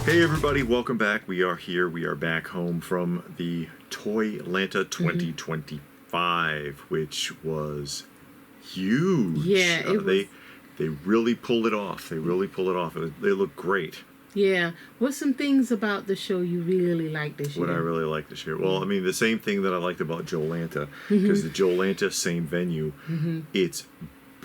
Hey everybody, welcome back. We are here. We are back home from the ToyLanta 2025, which was huge. Yeah, it was... They really pulled it off. They look great. Yeah. What's some things about the show you really liked this year? What I really liked this year? Well, I mean, the same thing that I liked about ToyLanta, because the ToyLanta, same venue, it's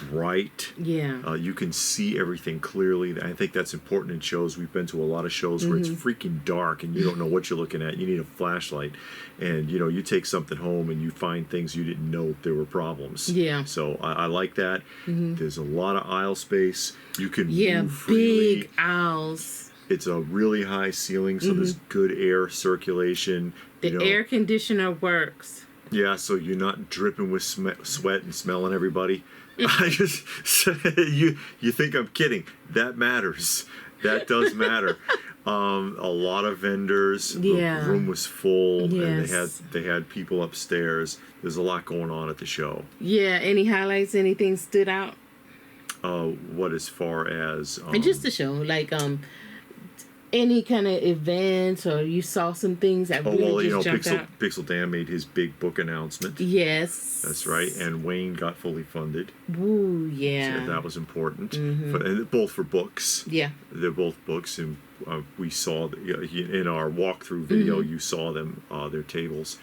bright. Yeah. You can see everything clearly. I think that's important in shows. We've been to a lot of shows where it's freaking dark and you don't know what you're looking at. You need a flashlight. And, you know, you take something home and you find things you didn't know there were problems. Yeah. So I like that. There's a lot of aisle space. You can move freely. Big aisles. It's a really high ceiling, so there's good air circulation. The air conditioner works. Yeah, so you're not dripping with sweat and smelling everybody. I just you think I'm kidding? That matters. That does matter. A lot of vendors. Yeah. The room was full, Yes. and they had people upstairs. There's a lot going on at the show. Yeah. Any highlights? Anything stood out? What as far as And just the show, like any kind of events, or you saw some things that really jumped out? Pixel Dan made his big book announcement. Yes. That's right, and Wayne got fully funded. Ooh, yeah. So that was important, and both for books. Yeah. They're both books, and we saw in our walkthrough video, you saw them, their tables.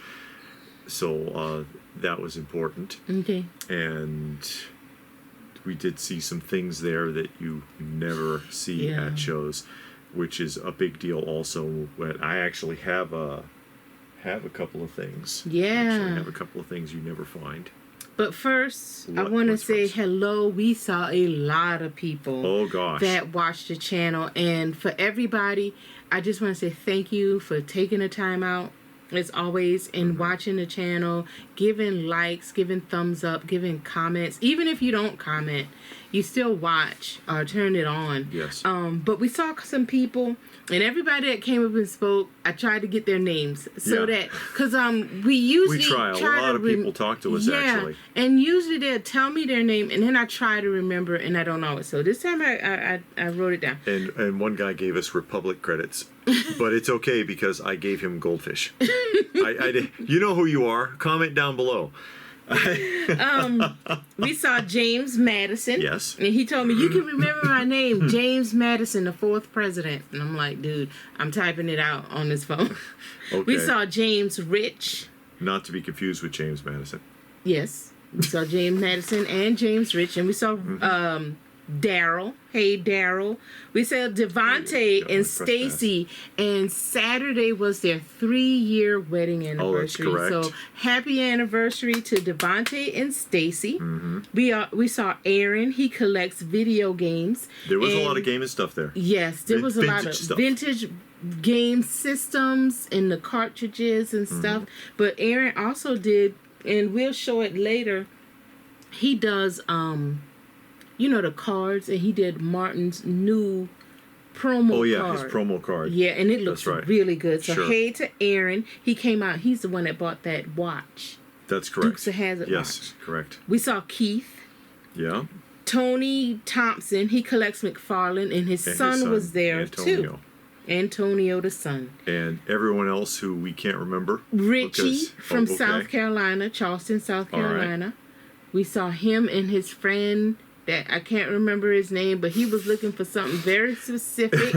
So that was important. Okay. And we did see some things there that you never see at shows, which is a big deal also. When I actually have a couple of things. Yeah. I have a couple of things you never find. But first, I want to say hello. We saw a lot of people that watched the channel. And for everybody, I just want to say thank you for taking the time out, as always, and watching the channel, giving likes, giving thumbs up, giving comments. Even if you don't comment, you still watch or turn it on. Yes. But we saw some people, and everybody that came up and spoke, I tried to get their names so that, because we usually try. A lot of people talk to us actually, and usually they'll tell me their name, and then I try to remember, and I don't always. So this time I wrote it down. And one guy gave us Republic credits, but it's okay because I gave him goldfish. I did. You know who you are. Comment down below. We saw James Madison. Yes. And he told me, you can remember my name, James Madison, the 4th president. And I'm like, dude, I'm typing it out on this phone. Okay. We saw James Rich. Not to be confused with James Madison. Yes. We saw James Madison and James Rich. And we saw Daryl. Hey, Daryl. We saw Devontae and Stacy, and Saturday was their 3-year wedding anniversary. Oh, that's correct. So happy anniversary to Devontae and Stacy. We saw Aaron. He collects video games. There was a lot of gaming stuff there. Yes, there was a lot of vintage game systems and the cartridges and stuff. But Aaron also did, and we'll show it later, he does you know, the cards, and he did Martin's new promo card. His promo card. Yeah, and it looks really good. So hey to Aaron. He came out. He's the one that bought that watch. That's correct. Dukes of Hazzard watch. Yes, correct. We saw Keith. Yeah. Tony Thompson. He collects McFarlane, and his son was there too. Antonio, the son. And everyone else who we can't remember. Richie from South Carolina, Charleston, South Carolina. Right. We saw him and his friend that I can't remember his name, but he was looking for something very specific,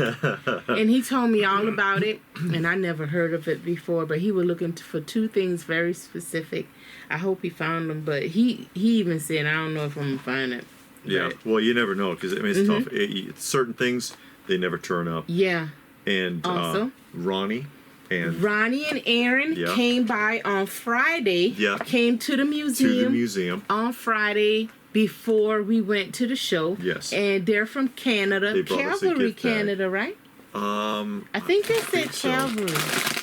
and he told me all about it, and I never heard of it before, but he was looking for 2 things very specific. I hope he found them, but he even said, I don't know if I'm going to find it. Yeah, well, you never know, because I mean, it's tough. Certain things, they never turn up. Yeah. And also, Ronnie and Aaron came by on Friday, came to the museum on Friday, before we went to the show. Yes. And they're from Canada. Calgary, Canada, right? I think they said Calgary.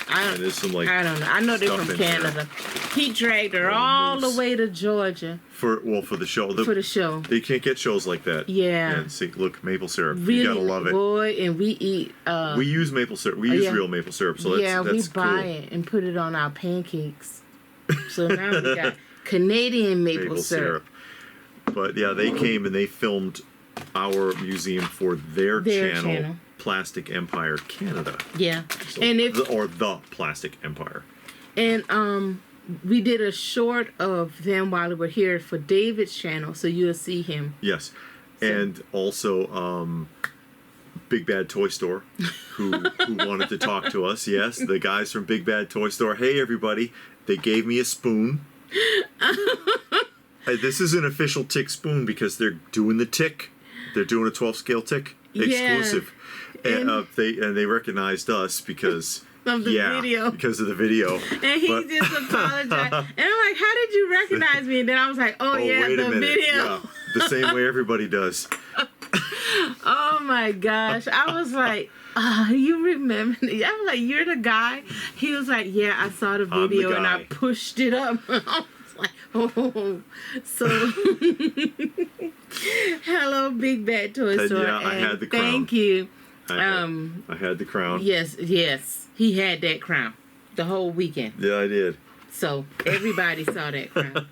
I don't know. I know they're from Canada. He dragged her all the way to Georgia. For the show. For the show. They can't get shows like that. Yeah. And see, look, maple syrup. Really, you gotta love it. Boy, and we eat... we use maple syrup. We use real maple syrup, so that's cool. We buy it and put it on our pancakes. So now we got Canadian maple syrup. But yeah, they came and they filmed Mm-hmm. our museum for their channel, Plastic Empire Canada. Yeah. So And the Plastic Empire. And we did a short of them while we were here for David's channel, so you'll see him. Yes. And also Big Bad Toy Store, who wanted to talk to us. Yes, the guys from Big Bad Toy Store. Hey, everybody. They gave me a spoon. This is an official tick spoon because they're doing the tick. They're doing a 12 scale tick exclusive. Yeah. And they recognized us because... Of the video. Because of the video. And he just apologized. And I'm like, how did you recognize me? And then I was like, oh yeah, wait the video. Yeah, the same way everybody does. Oh my gosh. I was like, you remember me? I was like, you're the guy? He was like, yeah, I saw the video and I pushed it up. I was like, oh. So, hello, Big Bad Toy Store. Yeah, I had the crown. Thank you. I had the crown. Yes. He had that crown the whole weekend. Yeah, I did. So everybody saw that crown.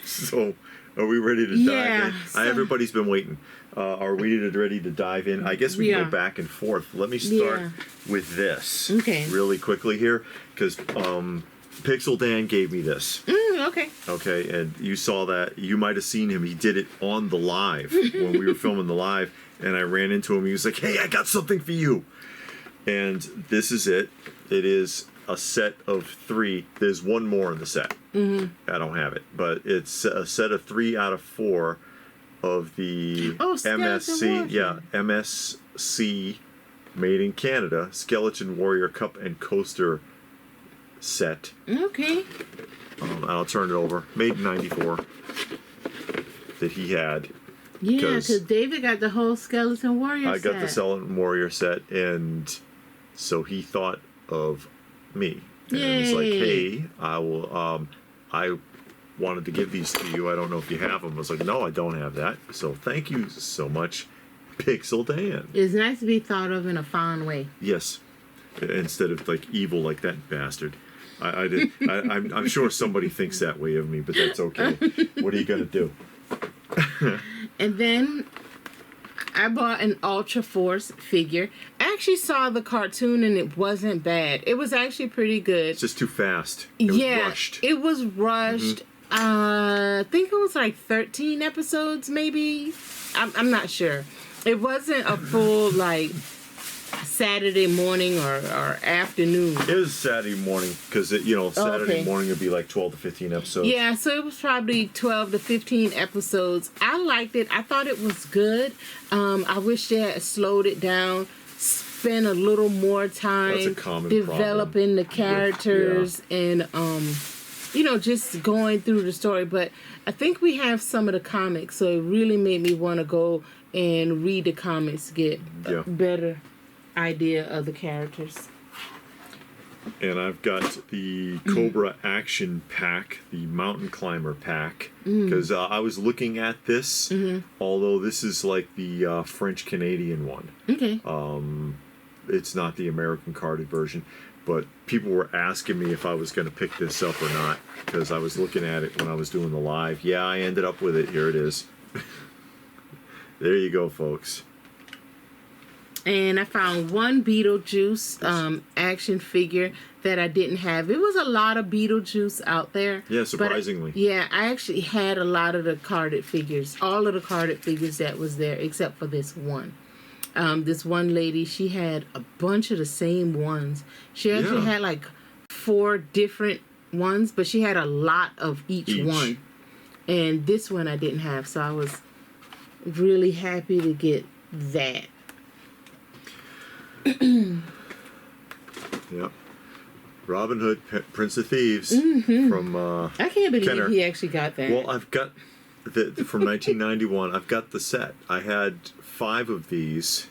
So are we ready to dive in? So, everybody's been waiting. Are we ready to dive in? I guess we can go back and forth. Let me start with this really quickly here because Pixel Dan gave me this. Okay. Okay, and you saw that. You might have seen him. He did it on the live when we were filming the live, and I ran into him. He was like, hey, I got something for you. And this is it. It is a set of 3. There's one more in the set. Mm-hmm. I don't have it, but it's a set of 3 out of 4 of the MSC. Yeah, MSC made in Canada Skeleton Warrior Cup and Coaster set. Okay. I'll turn it over. Made in '94. That he had. Yeah, because David got the whole Skeleton Warrior set. I got the Skeleton Warrior set, and so he thought of me. And Yay. was like, hey, I will, I wanted to give these to you. I don't know if you have them. I was like, no, I don't have that. So thank you so much, Pixel Dan. It's nice to be thought of in a fond way. Yes. Instead of like evil like that bastard. I'm sure somebody thinks that way of me, but that's okay. What are you going to do? And then I bought an Ultra Force figure. I actually saw the cartoon and it wasn't bad. It was actually pretty good. It's just too fast. It was rushed. It was rushed. Mm-hmm. I think it was like 13 episodes, maybe. I'm not sure. It wasn't a full like Saturday morning or afternoon. It was Saturday morning because Saturday morning would be like 12 to 15 episodes. Yeah, so it was probably 12 to 15 episodes. I liked it. I thought it was good. I wish they had slowed it down, spent a little more time developing the characters and just going through the story. But I think we have some of the comics, so it really made me want to go and read the comics, get a better idea of the characters. And I've got the Cobra Action Pack, the Mountain Climber Pack, because I was looking at this, although this is like the French-Canadian one. Okay. It's not the American carded version, but people were asking me if I was going to pick this up or not, because I was looking at it when I was doing the live. Yeah, I ended up with it. Here it is. There you go, folks. And I found one Beetlejuice action figure that I didn't have. It was a lot of Beetlejuice out there. Yeah, surprisingly. I actually had a lot of the carded figures. All of the carded figures that was there, except for this one. This one lady, she had a bunch of the same ones. She actually had like 4 different ones, but she had a lot of each one. And this one I didn't have, so I was really happy to get that. Yep. Robin Hood, Prince of Thieves from I can't believe Kenner. He actually got that. Well, I've got from 1991. I've got the set. I had 5 of these,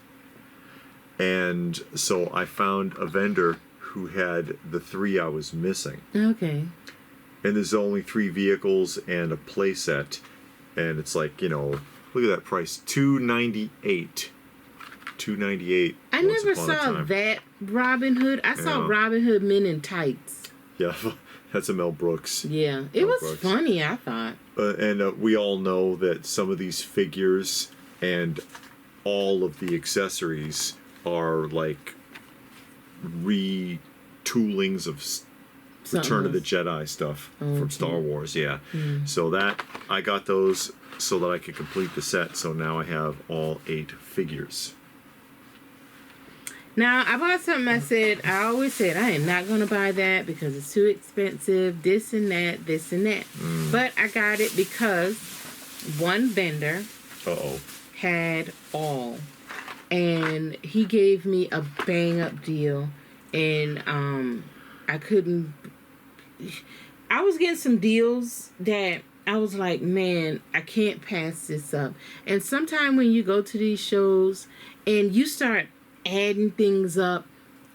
and so I found a vendor who had the 3 I was missing. Okay. And there's only 3 vehicles and a play set, and it's like, look at that price, $298. $298. I never saw that Robin Hood. I saw Robin Hood Men in Tights. Yeah, that's a Mel Brooks. Yeah, it was funny, I thought. And we all know that some of these figures and all of the accessories are like retoolings of Return of the Jedi stuff from Star Wars. Yeah. So that I got those so that I could complete the set. So now I have all 8 figures. Now, I bought something I always said, I am not going to buy that because it's too expensive, this and that, this and that. But I got it because one vendor had all. And he gave me a bang-up deal. And I was getting some deals that I was like, man, I can't pass this up. And sometimes when you go to these shows and you start adding things up,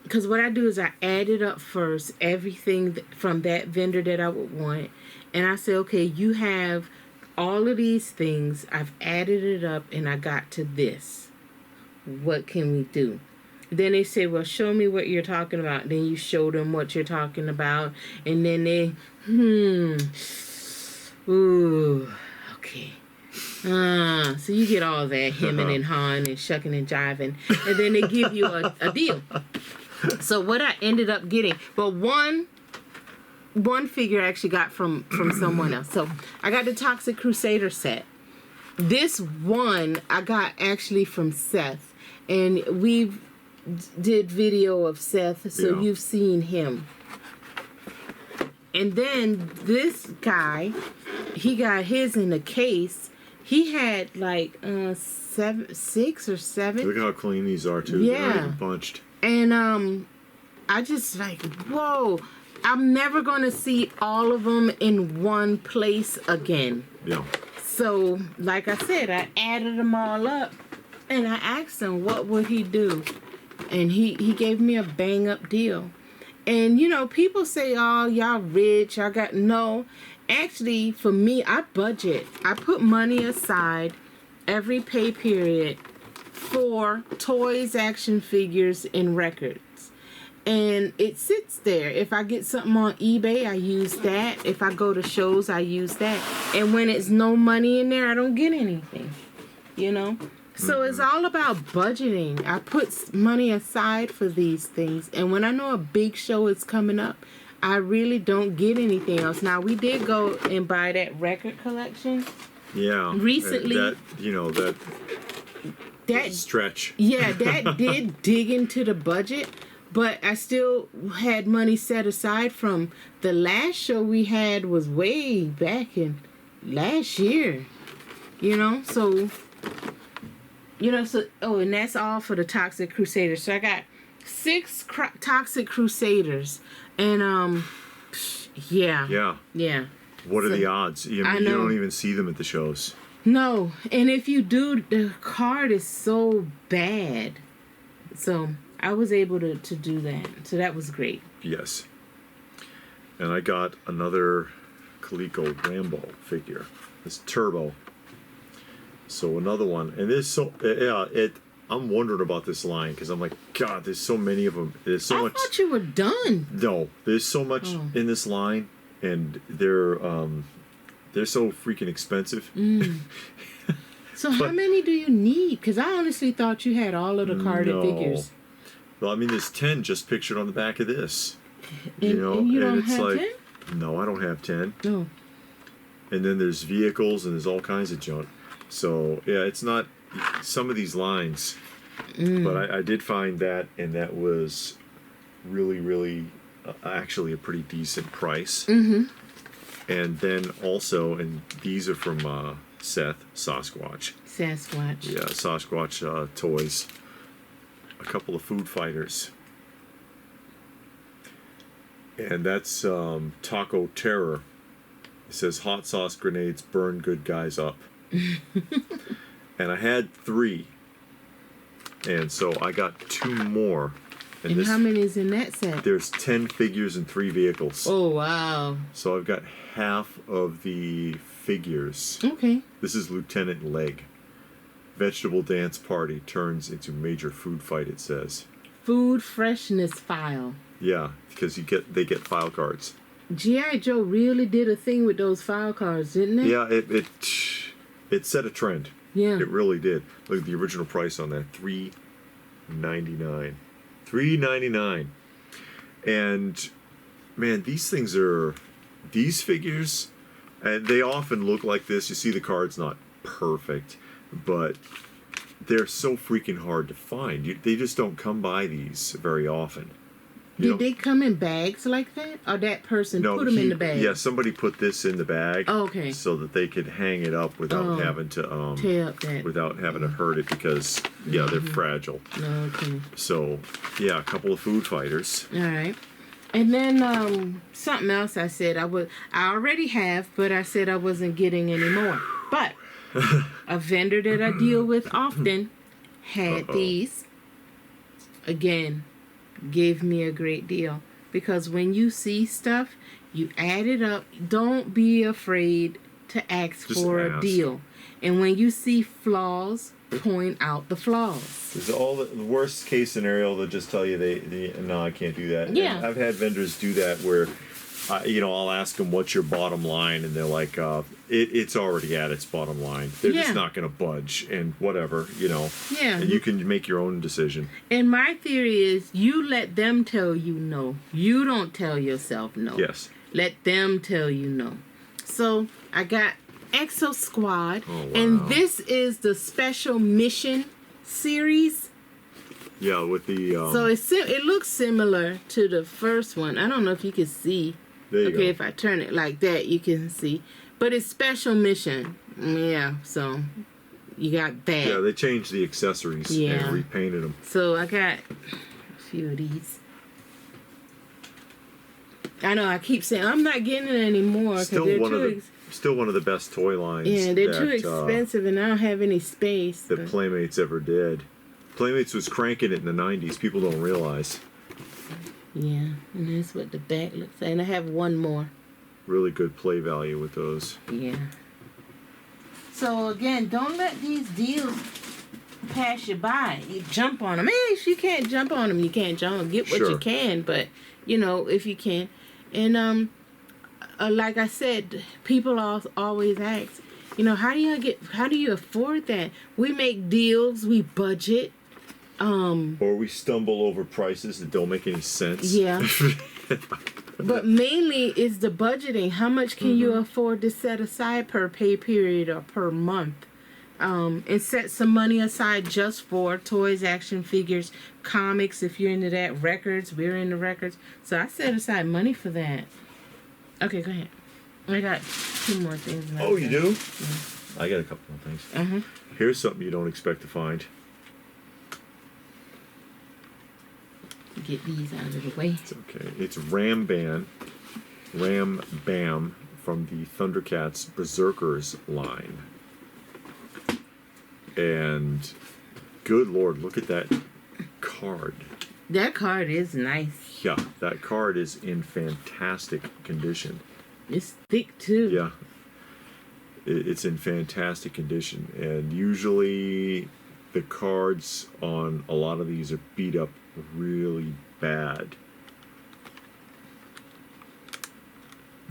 because what I do is I add it up first, everything from that vendor that I would want, and I say, okay, you have all of these things, I've added it up and I got to this, what can we do? Then they say, well, show me what you're talking about. Then you show them what you're talking about, and then they okay. So you get all that hemming and hawing and shucking and jiving, and then they give you a deal. So what I ended up getting, well, one figure I actually got from someone else. So I got the Toxic Crusader set. This one I got actually from Seth, and we've did video of Seth, so you've seen him. And then this guy, he got his in a case. He had like 6 or 7. Look how clean these are too. Yeah. They're not even punched. And I just like, whoa, I'm never gonna see all of them in one place again. Yeah. So, like I said, I added them all up, and I asked him what would he do, and he gave me a bang up deal. And you know, people say, oh, y'all rich, y'all got, no. Actually, for me, I budget. I put money aside every pay period for toys, action figures, and records. And it sits there. If I get something on eBay, I use that. If I go to shows, I use that. And when it's no money in there, I don't get anything. You know? So it's all about budgeting. I put money aside for these things. And when I know a big show is coming up, I really don't get anything else. Now, we did go and buy that record collection. Yeah. Recently. That stretch. Yeah, that did dig into the budget. But I still had money set aside from the last show we had was way back in last year. You know, so... You know, so, and that's all for the Toxic Crusaders. So I got 6 Toxic Crusaders. And, yeah. Yeah. Yeah. What are the odds? You don't even see them at the shows. No. And if you do, the card is so bad. So I was able to do that. So that was great. Yes. And I got another Coleco Rambo figure. This Turbo. So another one, and there's I'm wondering about this line because I'm like, God, there's so many of them. There's so much. I thought you were done. No, there's so much in this line, and they're so freaking expensive. So how many do you need? Because I honestly thought you had all of the carded figures. Well, I mean, there's 10 just pictured on the back of this. And you don't have 10? No, I don't have 10. No. And then there's vehicles and there's all kinds of junk. So, yeah, it's not some of these lines. But I did find that, and that was really, really actually a pretty decent price. And then also, and these are from Seth, Sasquatch. Yeah, Sasquatch toys. A couple of Food Fighters. And that's Taco Terror. It says hot sauce grenades burn good guys up. And I had 3, and so I got 2 more. And how many is in that set? There's 10 figures and 3 vehicles. Oh, wow. So I've got half of the figures. Okay. This is Lieutenant Leg. Vegetable dance party turns into major food fight, it says. Food freshness file. Yeah, because they get file cards. G.I. Joe really did a thing with those file cards, didn't it? Yeah, it set a trend. Yeah. It really did. Look at the original price on that, $3.99. $3.99. And man, these figures, and they often look like this. You see the card's not perfect, but they're so freaking hard to find. They just don't come by these very often. Did they come in bags like that? Or that person put them in the bag? Yeah, somebody put this in the bag. Oh, okay. So that they could hang it up without having to tear up that. without having to hurt it, because they're fragile. Okay. So yeah, a couple of food fighters. All right. And then something else I said I already have, but I said I wasn't getting any more. But a vendor that I deal with often had these. Again, gave me a great deal, because when you see stuff, you add it up. Don't be afraid to ask for a deal. And when you see flaws, point out the flaws. Is all the worst case scenario, they'll just tell you no, I can't do that. Yeah. And I've had vendors do that where I'll ask them, what's your bottom line, and they're like, it's already at its bottom line. They're just not going to budge, and whatever, Yeah. And you can make your own decision. And my theory is, you let them tell you no. You don't tell yourself no. Yes. Let them tell you no. So I got Exo Squad, wow. and this is the Special Mission series. Yeah, with the... So it looks similar to the first one. I don't know if you can see. There you go. If I turn it like that, you can see. But it's Special Mission. Yeah, so you got that. Yeah, they changed the accessories and repainted them. So I got a few of these. I know I keep saying I'm not getting it anymore because they're still one of the best toy lines. Yeah, they're too expensive, and I don't have any space. That Playmates ever did. Playmates was cranking it in the 90s. People don't realize. Yeah, and that's what the back looks like. And I have one more. Really good play value with those. Yeah. So again, don't let these deals pass you by. You jump on them. Hey, if you can't jump on them, you can't jump on them. Get what you can, but if you can. And like I said, people always ask, how do you afford that? We make deals, we budget. Or we stumble over prices that don't make any sense. Yeah. But mainly it's the budgeting. How much can you afford to set aside per pay period or per month? And set some money aside just for toys, action figures, comics, if you're into that, records, we're into records. So I set aside money for that. Okay, go ahead. I got two more things. Oh, you do? Yeah. I got a couple more things. Here's something you don't expect to find. Get these out of the way. It's okay. It's Ram Bam from the Thundercats Berserkers line. And good Lord, look at that card. That card is nice. Yeah, that card is in fantastic condition. It's thick too. Yeah. It's in fantastic condition. And usually the cards on a lot of these are beat up really bad.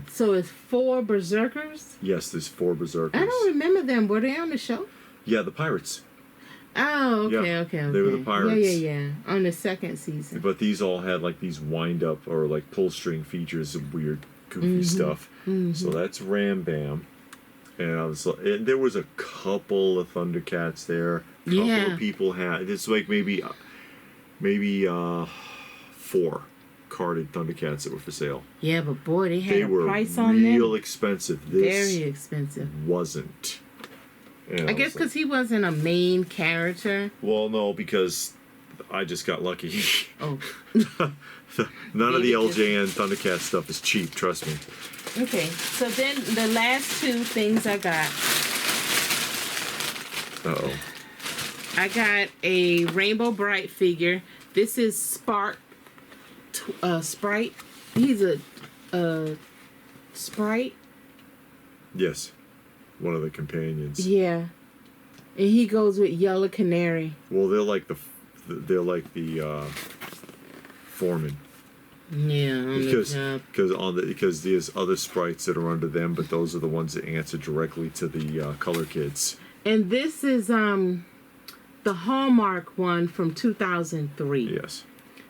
So it's 4 Berserkers? Yes, there's 4 Berserkers. I don't remember them. Were they on the show? Yeah, the Pirates. Oh, okay. They were the Pirates. Yeah. On the second season. But these all had like these wind up or like pull string features of weird, goofy stuff. So that's Ram Bam. And there was a couple of Thundercats there. A couple of people had. It's like maybe 4 carded Thundercats that were for sale. Yeah, but boy, they had a price on them. They were real expensive. This very expensive. Wasn't. I guess because he wasn't a main character. Well, no, because I just got lucky. Oh. None of the LJN Thundercat stuff is cheap, trust me. Okay, so then the last 2 things I got. Uh-oh. I got a Rainbow Bright figure. This is Sprite. He's a Sprite. Yes. One of the companions. Yeah. And he goes with Yellow Canary. Well, they're like the foreman. Yeah, because there's other sprites that are under them, but those are the ones that answer directly to the color kids. And this is the Hallmark one from 2003. Yes.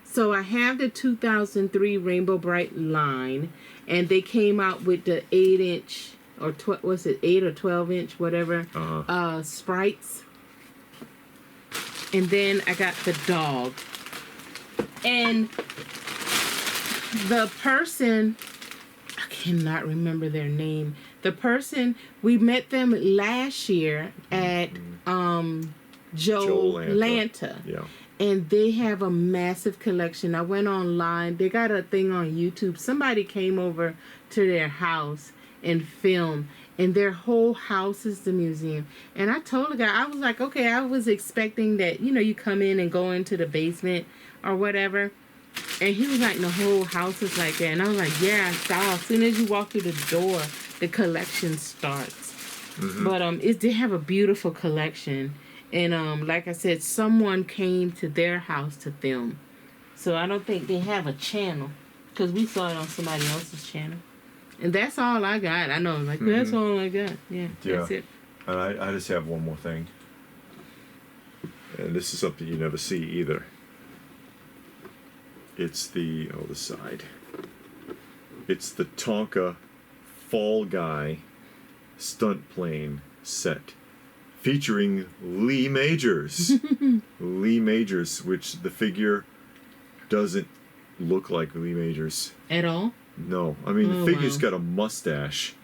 So I have the 2003 Rainbow Bright line, and they came out with the 8-inch or 8 or 12-inch, whatever, sprites. And then I got the dog. And the person, I cannot remember their name. The person, we met them last year at ToyLanta. Yeah. And they have a massive collection. I went online. They got a thing on YouTube. Somebody came over to their house and filmed. And their whole house is the museum. And I told the guy, I was like, okay, I was expecting that, you come in and go into the basement or whatever. And he was like, the whole house is like that. And I was like, yeah, I saw. As soon as you walk through the door, the collection starts. Mm-hmm. But they have a beautiful collection. And like I said, someone came to their house to film. So I don't think they have a channel. Because we saw it on somebody else's channel. And that's all I got. I know, like, that's all I got. Yeah, that's it. And I just have one more thing. And this is something you never see either. It's the side. It's the Tonka Fall Guy stunt plane set. Featuring Lee Majors. Lee Majors, which the figure doesn't look like Lee Majors. At all? No. I mean, the figure's got a mustache.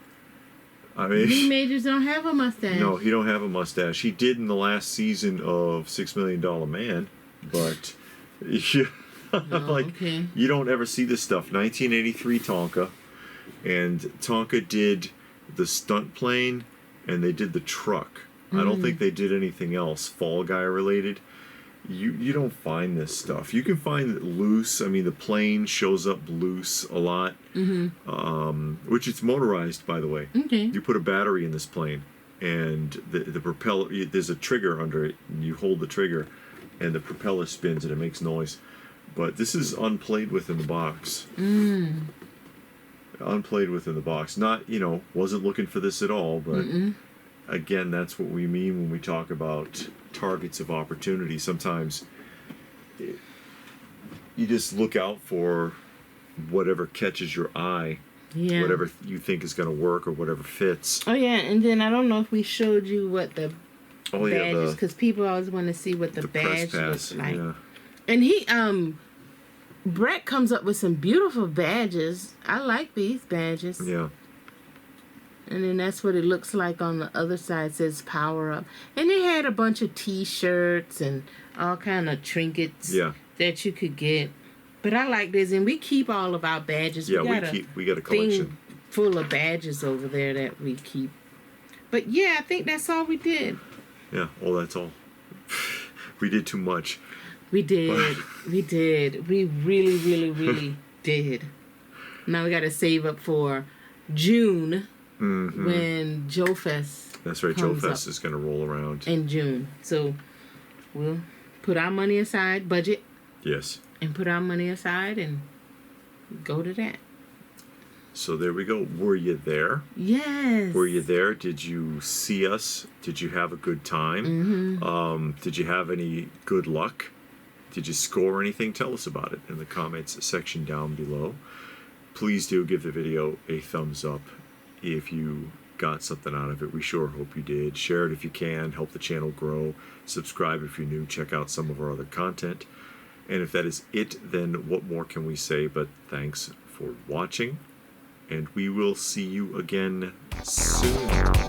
I mean, Lee Majors don't have a mustache. No, he don't have a mustache. He did in the last season of $6 Million Man, but you don't ever see this stuff. 1983 Tonka, and Tonka did the stunt plane, and they did the truck. I don't think they did anything else Fall Guy related. You don't find this stuff. You can find it loose. I mean, the plane shows up loose a lot, which it's motorized, by the way. Okay. You put a battery in this plane, and the propeller, there's a trigger under it, and you hold the trigger, and the propeller spins, and it makes noise. But this is unplayed with in the box. Unplayed with in the box. Not, wasn't looking for this at all, but... Again, that's what we mean when we talk about targets of opportunity. Sometimes you just look out for whatever catches your eye, whatever you think is going to work or whatever fits. Oh, yeah, and then I don't know if we showed you what the badges, because people always want to see what the badge looks like. Yeah. And Brett comes up with some beautiful badges. I like these badges. Yeah. And then that's what it looks like on the other side. It says Power Up. And they had a bunch of T-shirts and all kind of trinkets that you could get. But I like this. And we keep all of our badges. Yeah, we got a collection. Thing full of badges over there that we keep. But yeah, I think that's all we did. Yeah, well, that's all. We did too much. We did. We did. We really, really, really did. Now we got to save up for June. When Joe Fest That's right, Joe Fest is going to roll around in June. So we'll put our money aside, budget. Yes. And put our money aside and go to that. So there we go. Were you there? Yes. Were you there? Did you see us? Did you have a good time? Did you have any good luck? Did you score anything? Tell us about it in the comments section down below. Please do give the video a thumbs up if you got something out of it. We sure hope you did. Share it if you can. Help the channel grow. Subscribe if you're new. Check out some of our other content. And if that is it, then what more can we say but thanks for watching. And we will see you again soon.